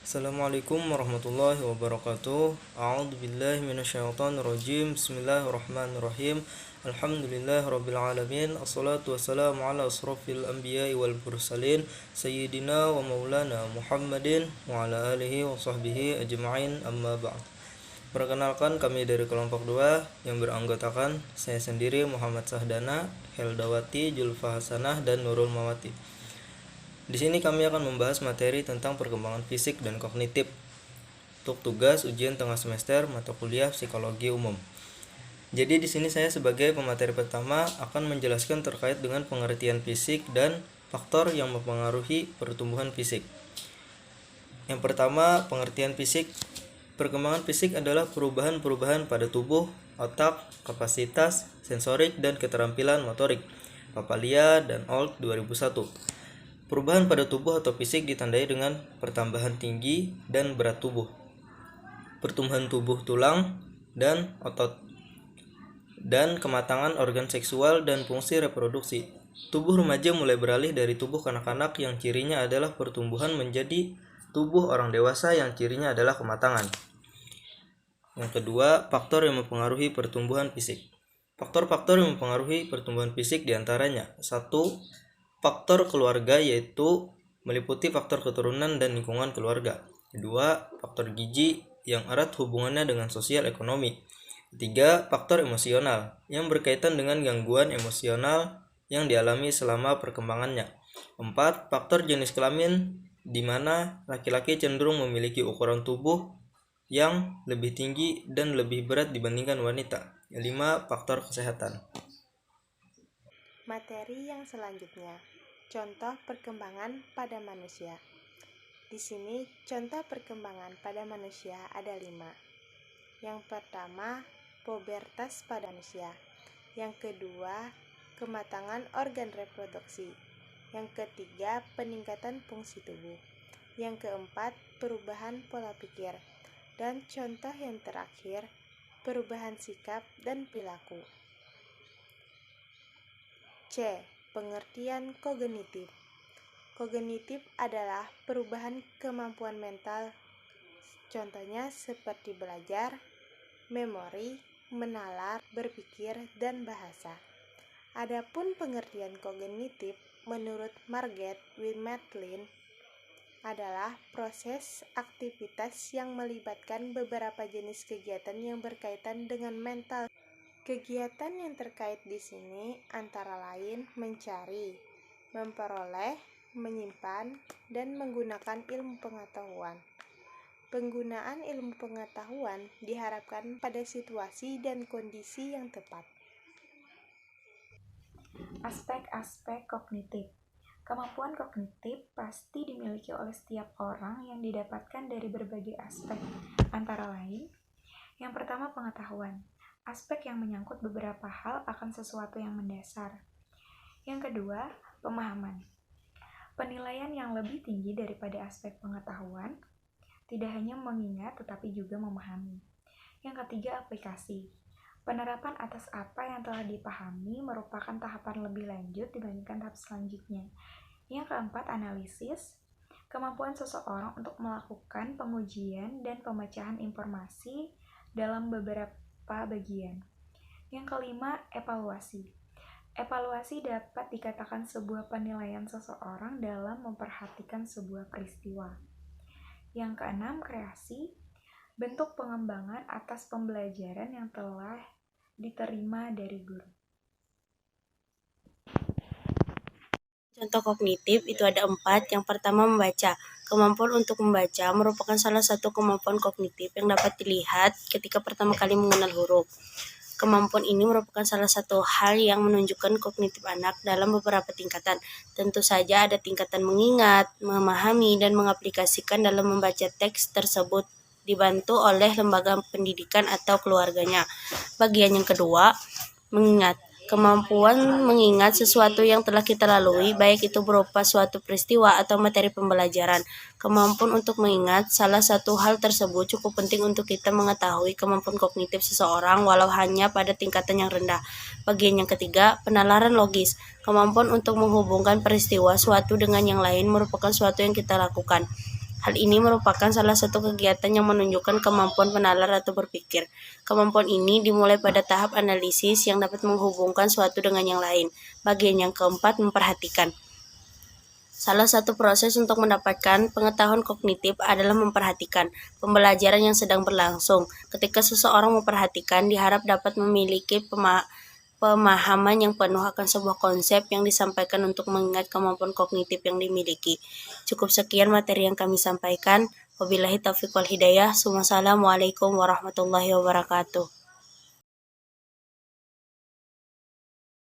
Assalamualaikum warahmatullahi wabarakatuh. A'udzu billahi minasyaitonir rajim. Bismillahirrahmanirrahim. Alhamdulillahirabbil alamin. Assalatu wassalamu ala asrofil anbiya'i wal mursalin sayyidina wa maulana Muhammadin wa ala alihi wa sahbihi ajma'in, amma ba'd. Perkenalkan, kami dari kelompok 2 yang beranggotakan saya sendiri Muhammad Sahdana, Heldawati, Julfa Hasanah, dan Nurul Mawati. Di sini kami akan membahas materi tentang perkembangan fisik dan kognitif untuk tugas ujian tengah semester mata kuliah psikologi umum. Jadi di sini saya sebagai pemateri pertama akan menjelaskan terkait dengan pengertian fisik dan faktor yang mempengaruhi pertumbuhan fisik. Yang pertama, pengertian fisik. Perkembangan fisik adalah perubahan-perubahan pada tubuh, otak, kapasitas, sensorik, dan keterampilan motorik. Papalia dan Old 2001. Perubahan pada tubuh atau fisik ditandai dengan pertambahan tinggi dan berat tubuh, pertumbuhan tubuh tulang dan otot, dan kematangan organ seksual dan fungsi reproduksi. Tubuh remaja mulai beralih dari tubuh kanak-kanak yang cirinya adalah pertumbuhan menjadi tubuh orang dewasa yang cirinya adalah kematangan. Yang kedua, faktor yang mempengaruhi pertumbuhan fisik. Faktor-faktor yang mempengaruhi pertumbuhan fisik diantaranya: 1. Faktor keluarga, yaitu meliputi faktor keturunan dan lingkungan keluarga. 2. Faktor gizi yang erat hubungannya dengan sosial ekonomi. 3. Faktor emosional yang berkaitan dengan gangguan emosional yang dialami selama perkembangannya. 4. Faktor jenis kelamin, di mana laki-laki cenderung memiliki ukuran tubuh yang lebih tinggi dan lebih berat dibandingkan wanita. 5. Faktor kesehatan. Materi yang selanjutnya, contoh perkembangan pada manusia. Di sini, contoh perkembangan pada manusia ada 5. Yang pertama, pubertas pada manusia. Yang kedua, kematangan organ reproduksi. Yang ketiga, peningkatan fungsi tubuh. Yang keempat, perubahan pola pikir. Dan contoh yang terakhir, perubahan sikap dan perilaku. C. Pengertian kognitif. Kognitif adalah perubahan kemampuan mental, contohnya seperti belajar, memori, menalar, berpikir, dan bahasa. Adapun pengertian kognitif menurut Margaret Matlin adalah proses aktivitas yang melibatkan beberapa jenis kegiatan yang berkaitan dengan mental. Kegiatan yang terkait di sini antara lain mencari, memperoleh, menyimpan, dan menggunakan ilmu pengetahuan. Penggunaan ilmu pengetahuan diharapkan pada situasi dan kondisi yang tepat. Aspek-aspek kognitif. Kemampuan kognitif pasti dimiliki oleh setiap orang yang didapatkan dari berbagai aspek, antara lain, yang pertama pengetahuan. Aspek yang menyangkut beberapa hal akan sesuatu yang mendasar. Yang kedua, pemahaman. Penilaian yang lebih tinggi daripada aspek pengetahuan, tidak hanya mengingat tetapi juga memahami. Yang ketiga, aplikasi. Penerapan atas apa yang telah dipahami merupakan tahapan lebih lanjut dibandingkan tahap selanjutnya. Yang keempat, analisis. Kemampuan seseorang untuk melakukan pengujian dan pemecahan informasi dalam beberapa bagian. Yang kelima, evaluasi. Evaluasi dapat dikatakan sebuah penilaian seseorang dalam memperhatikan sebuah peristiwa. Yang keenam, kreasi. Bentuk pengembangan atas pembelajaran yang telah diterima dari guru. Contoh kognitif itu ada 4. Yang pertama, membaca. Kemampuan untuk membaca merupakan salah satu kemampuan kognitif yang dapat dilihat ketika pertama kali mengenal huruf. Kemampuan ini merupakan salah satu hal yang menunjukkan kognitif anak dalam beberapa tingkatan. Tentu saja ada tingkatan mengingat, memahami, dan mengaplikasikan dalam membaca teks tersebut, dibantu oleh lembaga pendidikan atau keluarganya. Bagian yang kedua, mengingat. Kemampuan mengingat sesuatu yang telah kita lalui, baik itu berupa suatu peristiwa atau materi pembelajaran. Kemampuan untuk mengingat salah satu hal tersebut cukup penting untuk kita mengetahui kemampuan kognitif seseorang walau hanya pada tingkatan yang rendah. Bagian yang ketiga, penalaran logis. Kemampuan untuk menghubungkan peristiwa suatu dengan yang lain merupakan suatu yang kita lakukan. Hal ini merupakan salah satu kegiatan yang menunjukkan kemampuan penalar atau berpikir. Kemampuan ini dimulai pada tahap analisis yang dapat menghubungkan suatu dengan yang lain. Bagian yang keempat, memperhatikan. Salah satu proses untuk mendapatkan pengetahuan kognitif adalah memperhatikan pembelajaran yang sedang berlangsung. Ketika seseorang memperhatikan, diharap dapat memiliki pemahaman yang penuh akan sebuah konsep yang disampaikan untuk mengingat kemampuan kognitif yang dimiliki. Cukup sekian materi yang kami sampaikan. Wabillahi taufiq wal hidayah. Wassalamualaikum warahmatullahi wabarakatuh.